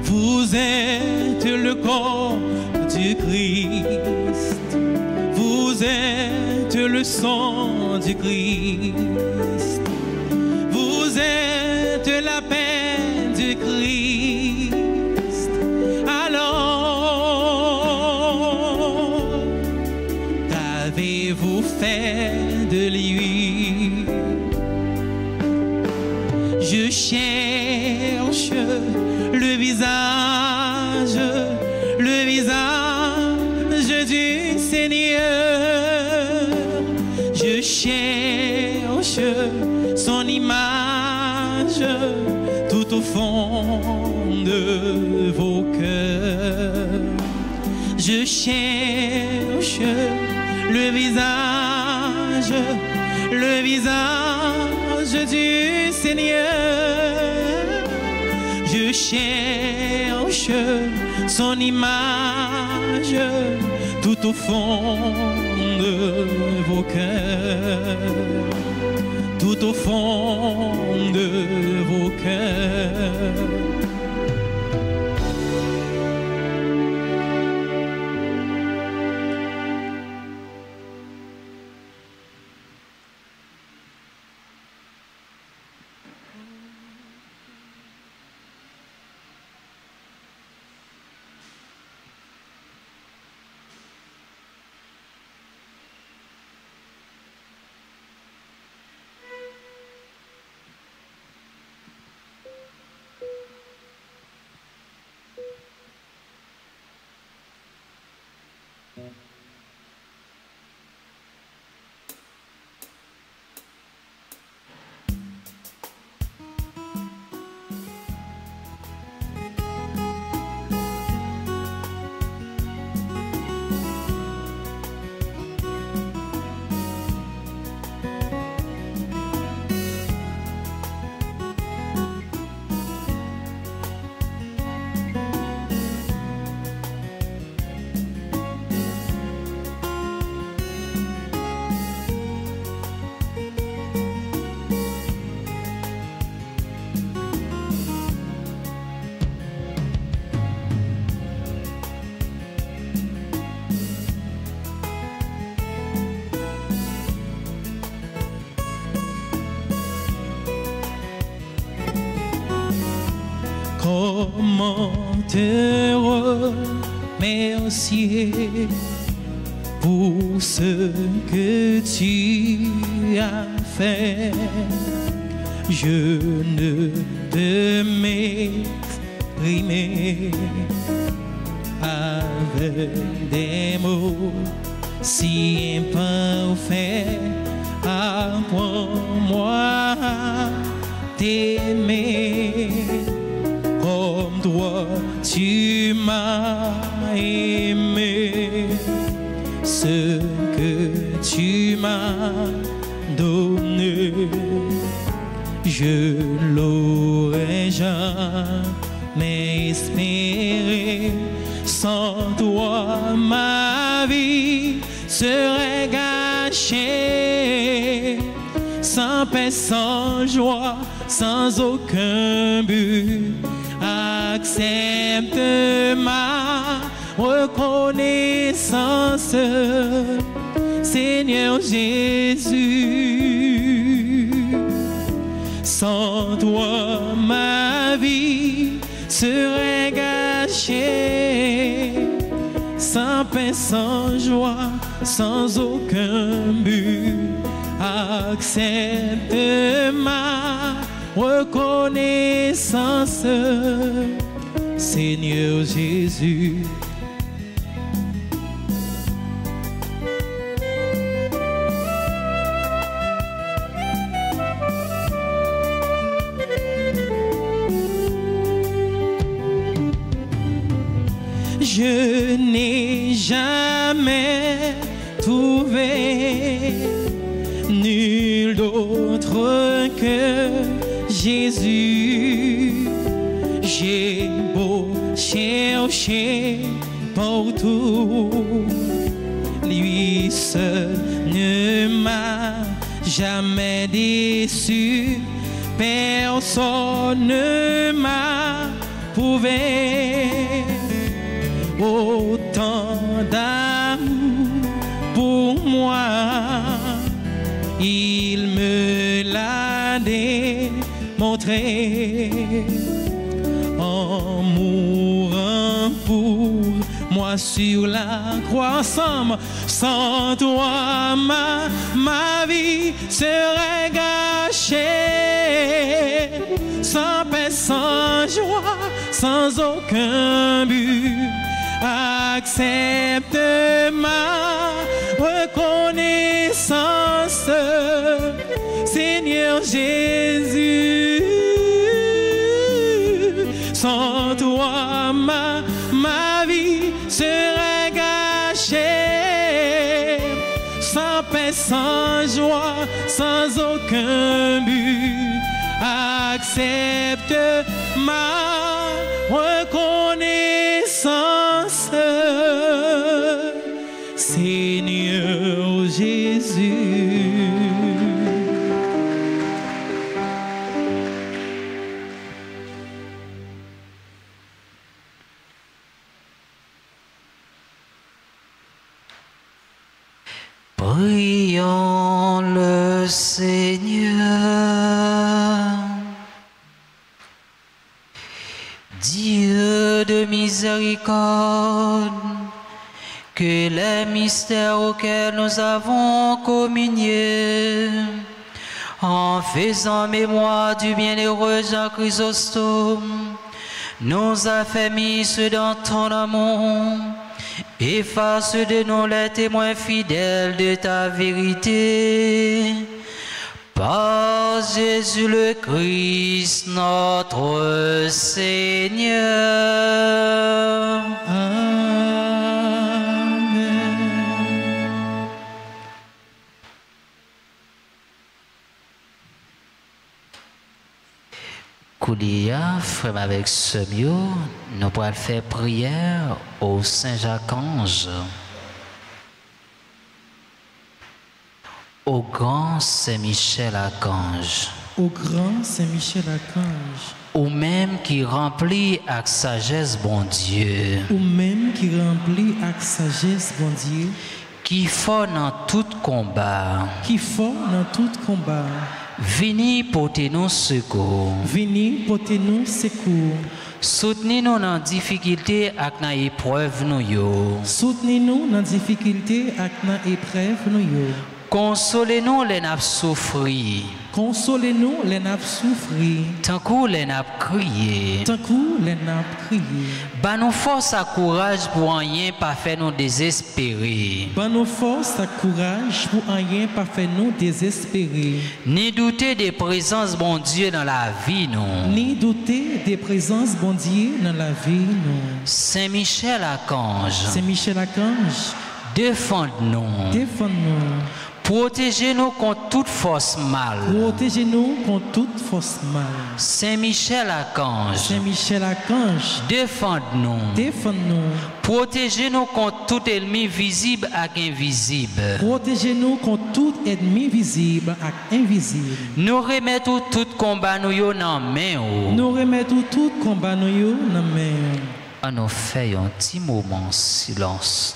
Vous êtes le corps du Christ, vous êtes le sang du Christ, vous êtes la paix du Christ. Alors, qu'avez-vous fait de lui? Je cherche le visage du Seigneur. Je cherche son image tout au fond de vos cœurs. Je cherche le visage du Seigneur. Je cherche son image tout au fond de vos cœurs, tout au fond de vos cœurs. comment te remercier pour ce que tu as fait. Je ne peux m'exprimer avec des mots si imparfaits. Apprends-moi à t'aimer comme toi tu m'as aimé. Ce que tu m'as donné, je l'aurais jamais espéré. Sans toi, ma vie serait gâchée. Sans paix, sans joie, sans aucun but. Accepte ma reconnaissance, Seigneur Jésus. Sans toi, ma vie serait gâchée. Sans paix, sans joie, sans aucun but. Accepte ma reconnaissance, Seigneur Jésus. Je n'ai jamais trouvé nul d'autre que Jésus. J'ai beau chercher partout, lui seul ne m'a jamais déçu. Personne ne m'a prouvé autant d'amour pour moi. Il me l'a démontré en mourant pour moi sur la croix. Ensemble, sans toi, ma vie serait gâchée. Sans paix, sans joie, sans aucun but. Accepte ma reconnaissance, Seigneur Jésus. Sans toi, ma vie serait gâchée. Sans paix, sans joie, sans aucun but. Accepte ma reconnaissance, Seigneur Jésus. Prions le Seigneur. Dieu de miséricorde, que les mystères auxquels nous avons communié, en faisant mémoire du bienheureux Jean Chrysostome, nous affermissent dans ton amour, efface de nous les témoins fidèles de ta vérité. Par Jésus le Christ, notre Seigneur. Amen. Koulia, frère avec ce mieux, nous pourrons faire prière au Saint-Jacques-Ange, au grand Saint-Michel-Archange, Au grand Saint-Michel-Archange, ou même qui remplit avec sagesse bon Dieu, ou même qui remplit avec sagesse bon Dieu, qui fort dans tout combat, qui fort dans tout combat, vini porter nous secours, venez porter nous secours, Soutenez-nous dans difficulté et dans épreuve nous yo. Soutenez-nous dans difficulté et dans épreuve nous yo. Consolez-nous les n'a souffri. Consolez-nous les n'a souffri. Tant que les n'a crié. Tant que les n'a crié. Ban nous force à courage pour rien pas faire nous désespérer. Ban nous force à courage pour rien pas faire nous désespérer. Ni douter des présences bon Dieu dans la vie nous. Ni douter des présences bon Dieu dans la vie nous. Saint Michel Archange. Saint Michel Archange. Défende-nous. Défende-nous. Protégez-nous contre toute force mal. Protégez-nous contre toute force mal. Saint Michel Archange. Saint Michel Archange. Défende-nous. Défende-nous. Protégez-nous contre tout ennemi visible et invisible. Protégez-nous contre tout ennemi visible et invisible. Nous remettons tout combat nous yo dans main. Nous remettons tout combat nous yo dans main. On nous fait un petit moment de silence.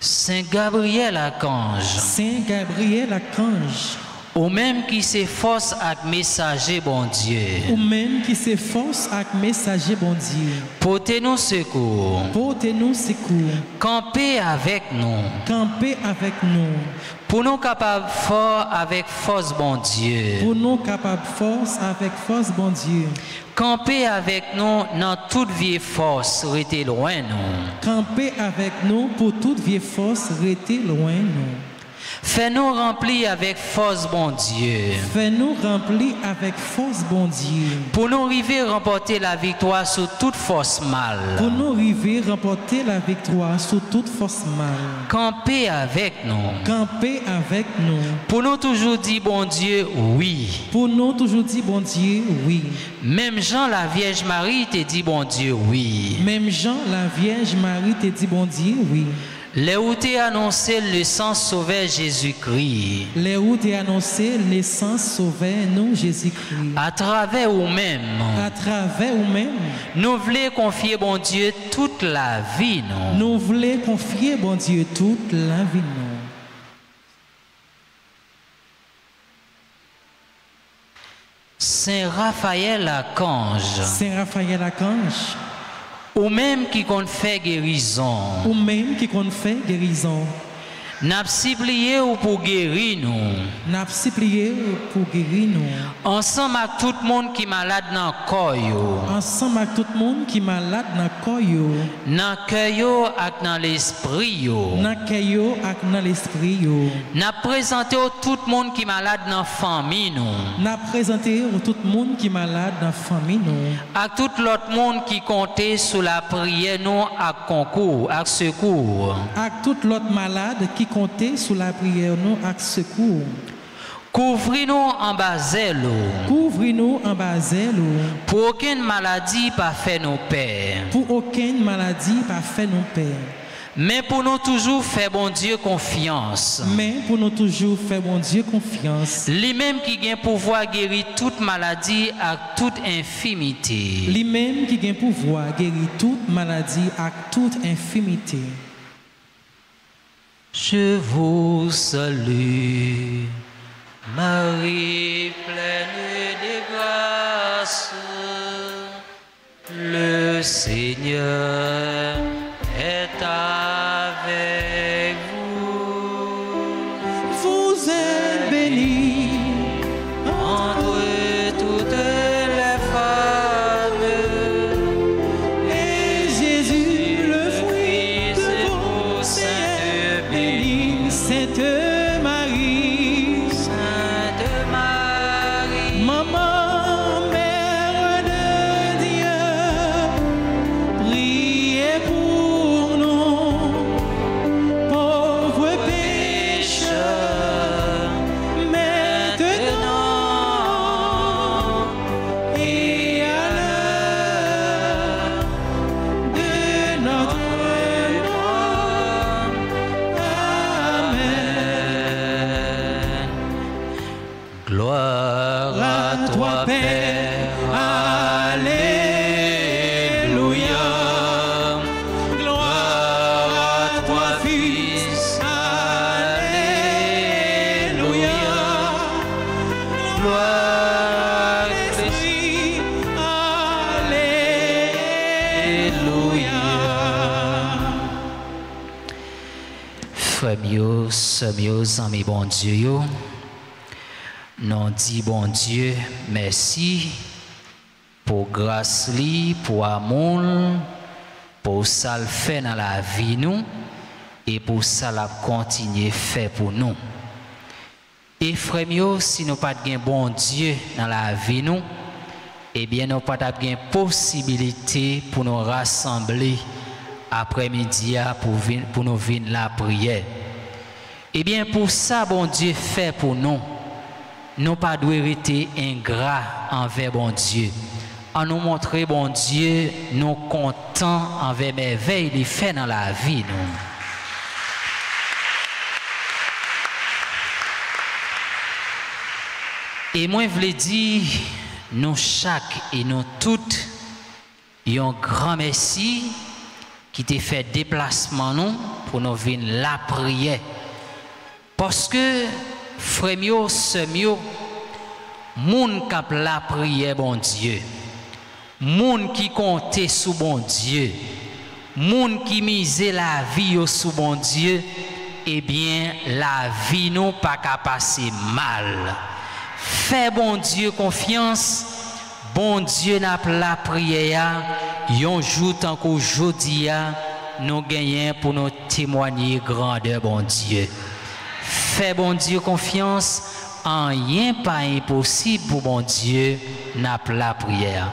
Saint Gabriel Archange. Saint Gabriel Archange. Ou même qui s'efforce avec messager bon Dieu. Ou même qui s'efforce avec messager bon Dieu. Portez-nous secours. Portez-nous secours. Campez avec nous. Campez avec nous. Pour nous capables fort avec force bon Dieu. Pour nous capables force avec force bon Dieu. Campez avec nous dans toute vieille force, restez loin nous. Campez avec nous pour toute vieille force, restez loin nous. Fais-nous remplir avec force bon Dieu. Fais-nous remplir avec force bon Dieu. Pour nous arriver à remporter la victoire sur toute force mal. Pour nous arriver à remporter la victoire sur toute force mal. Campez avec nous. Campez avec nous. Pour nous toujours dire bon Dieu oui. Pour nous toujours dire bon Dieu oui. Même Jean la Vierge Marie te dit bon Dieu oui. Même Jean la Vierge Marie te dit bon Dieu oui. Les où t'es annoncé le sang sauveur Jésus-Christ. Les où t'es annoncé le sang sauveur nous Jésus-Christ. À travers vous-même. À travers vous-même. Nous voulons confier bon Dieu toute la vie nous. Nous voulons confier bon Dieu toute la vie nous. Saint Raphaël Archange. Saint Raphaël Archange. Ou même qui compte fait guérison. Ou même qui compte fait guérison. N'a supplié ou pour guérir nous. N'a supplié pour guérir nous. Ensemble avec tout le monde qui est malade dans le corps. Ensemble avec tout le monde qui est malade dans le corps. Dans le cœur et dans l'esprit. Dans le cœur et dans l'esprit. N'a présenté tout le monde qui est malade dans la famille nous. N'a présenté tout le monde qui est malade dans la famille nous. À tout l'autre monde qui comptait sur la prière nous à concours, à secours. À tout l'autre malade qui comptait sur la prière nous à secours. Couvrez-nous en bas zèle. Couvrez-nous en bas zèle. Pour aucune maladie pas fait nos pères. Pour aucune maladie pas fait nos pères. Mais pour nous toujours faire bon Dieu confiance. Mais pour nous toujours faire bon Dieu confiance. Lui-même qui gagne pouvoir guérir toute maladie et toute infirmité. Lui-même qui gagne pouvoir guérir toute maladie et toute infirmité. Je vous salue, Marie pleine de grâce, le Seigneur est avec vous. Vous êtes bénie entre toutes les femmes, et Jésus, le fruit de vos seins, bénie Sainte Marie, Sainte Marie, Maman, Mère de Dieu, priez pour nous, pauvres pécheurs, maintenant et à l'heure de notre mort. Amen. gloire à toi, Père. Alléluia. Gloire à toi, Fils. gloire. Esprit, Alléluia. Frères mieux, sœurs mieux, amis bon Dieu, yo. Non dit bon Dieu, merci pour grâce li, pour amour, pour ça le fait dans la vie nous et pour ça la continuer fait pour nous. Et frères mieux, si nous pas de bon Dieu dans la vie nous, eh bien nous pas de possibilité pour nous rassembler après-midi pour nous venir la prière. Eh bien pour ça bon Dieu fait pour nous. Nous pas doit rester ingrats envers bon Dieu. En nous montrer bon Dieu, nous contents envers merveilles qu'il fait dans la vie nous. Et moi, je voulais dire, nous chaque et nous toutes, un grand merci qui t'a fait déplacement nous pour nous venir la prière. Parce que, frère mio, sœur mio, moun k'ap la prière, bon Dieu, moun qui compte sous bon Dieu, moun qui mise la vie sous bon Dieu, eh bien, la vie nous pas qu'à passer mal. Fais bon Dieu confiance, bon Dieu n'a pas la prière, yon jour tant qu'aujourd'hui, nous gagnons pour nous témoigner grandeur bon Dieu. Fais bon Dieu confiance, en rien pas impossible pour bon Dieu n'a pas la prière.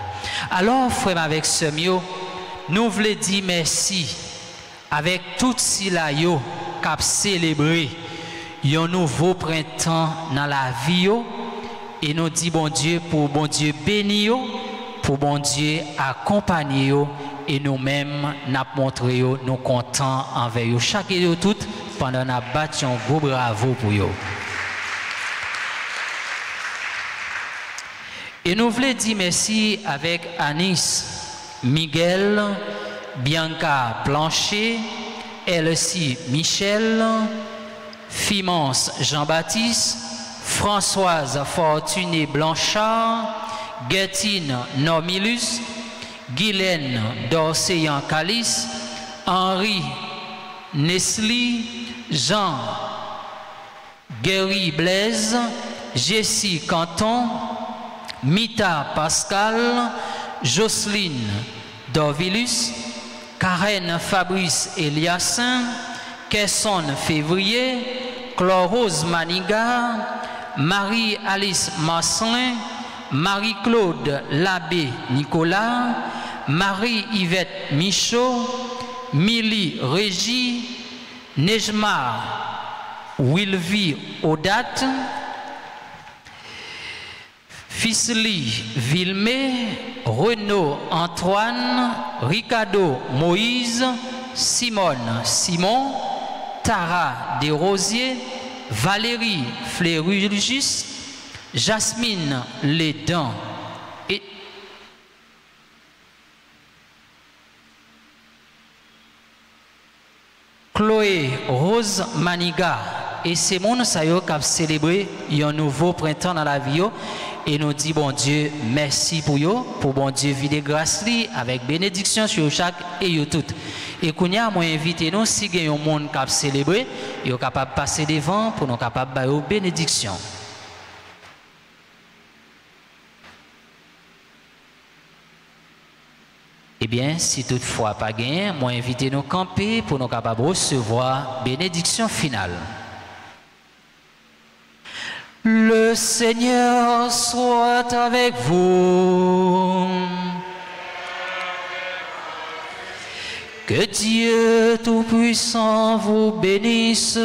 Alors, frère avec ce mio, nous voulons dire merci avec tout si la yo cap célébrer un nouveau printemps dans la vie yo. Et nous dit bon Dieu pour bon Dieu bénir, pour bon Dieu accompagner et nous-mêmes nous montrer nous contents envers eux. Chaque et tout pendant nous battu un gros bravo pour eux. Et nous voulons dire merci avec Anis, Miguel, Bianca Blanchet, Elsie Michel, Fimance Jean-Baptiste, Françoise Fortuné Blanchard, Gertine Normilus, Guylaine Dorseyan Calis, Henri Nesli, Jean Guéry Blaise, Jessie Canton, Mita Pascal, Jocelyne Dorvilus, Karen Fabrice Eliassin, Kesson Février, Chlorose Maniga, Marie-Alice Marcelin, Marie-Claude Labbé Nicolas, Marie-Yvette Michaud, Milly Régie, Nejma Wilvi Odat, Fisli Vilmé, Renaud Antoine, Ricardo Moïse, Simone Simon, Tara Desrosiers, Valérie Flérugis, Jasmine Lédan et Chloé Rose Maniga. Et c'est mon sayo qui a célébré un nouveau printemps dans la vie. Et nous dit bon Dieu merci pour eux, pour bon Dieu vide grâce avec bénédiction sur chaque et yo tout. Et qu'on y a moi invité nous si il y a un monde qui a célébré, il est capable de passer devant pour nous capable de faire bénédiction. Eh bien, si toutefois pas gagné, moi invité nous camper pour nous capable de recevoir bénédiction finale. Le Seigneur soit avec vous. Que Dieu Tout-Puissant vous bénisse,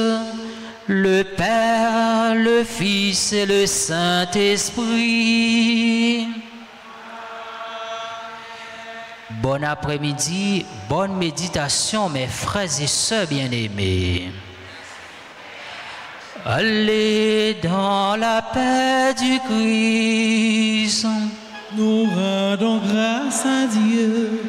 le Père, le Fils et le Saint-Esprit. Bon après-midi, bonne méditation, mes frères et sœurs bien-aimés. Allez dans la paix du Christ. Nous rendons grâce à Dieu.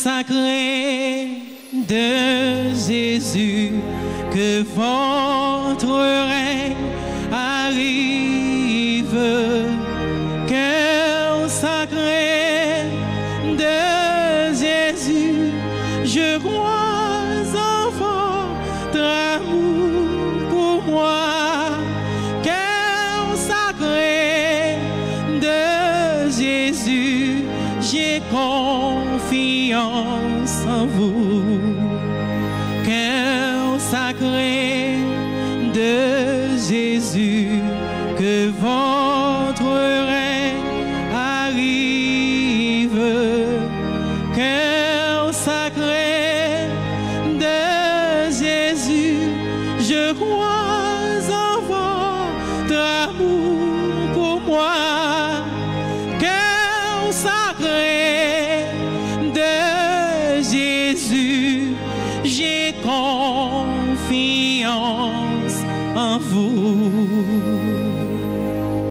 sacré de Jésus, que votre règne arrive. Cœur sacré de Jésus, je crois en votre amour pour moi. Cœur sacré de Jésus, j'ai confiance en vous. Cœur sacré de Jésus, que votre règne arrive. Cœur sacré de Jésus, je crois en votre amour pour moi. Cœur sacré de Jésus, j'ai confiance en vous.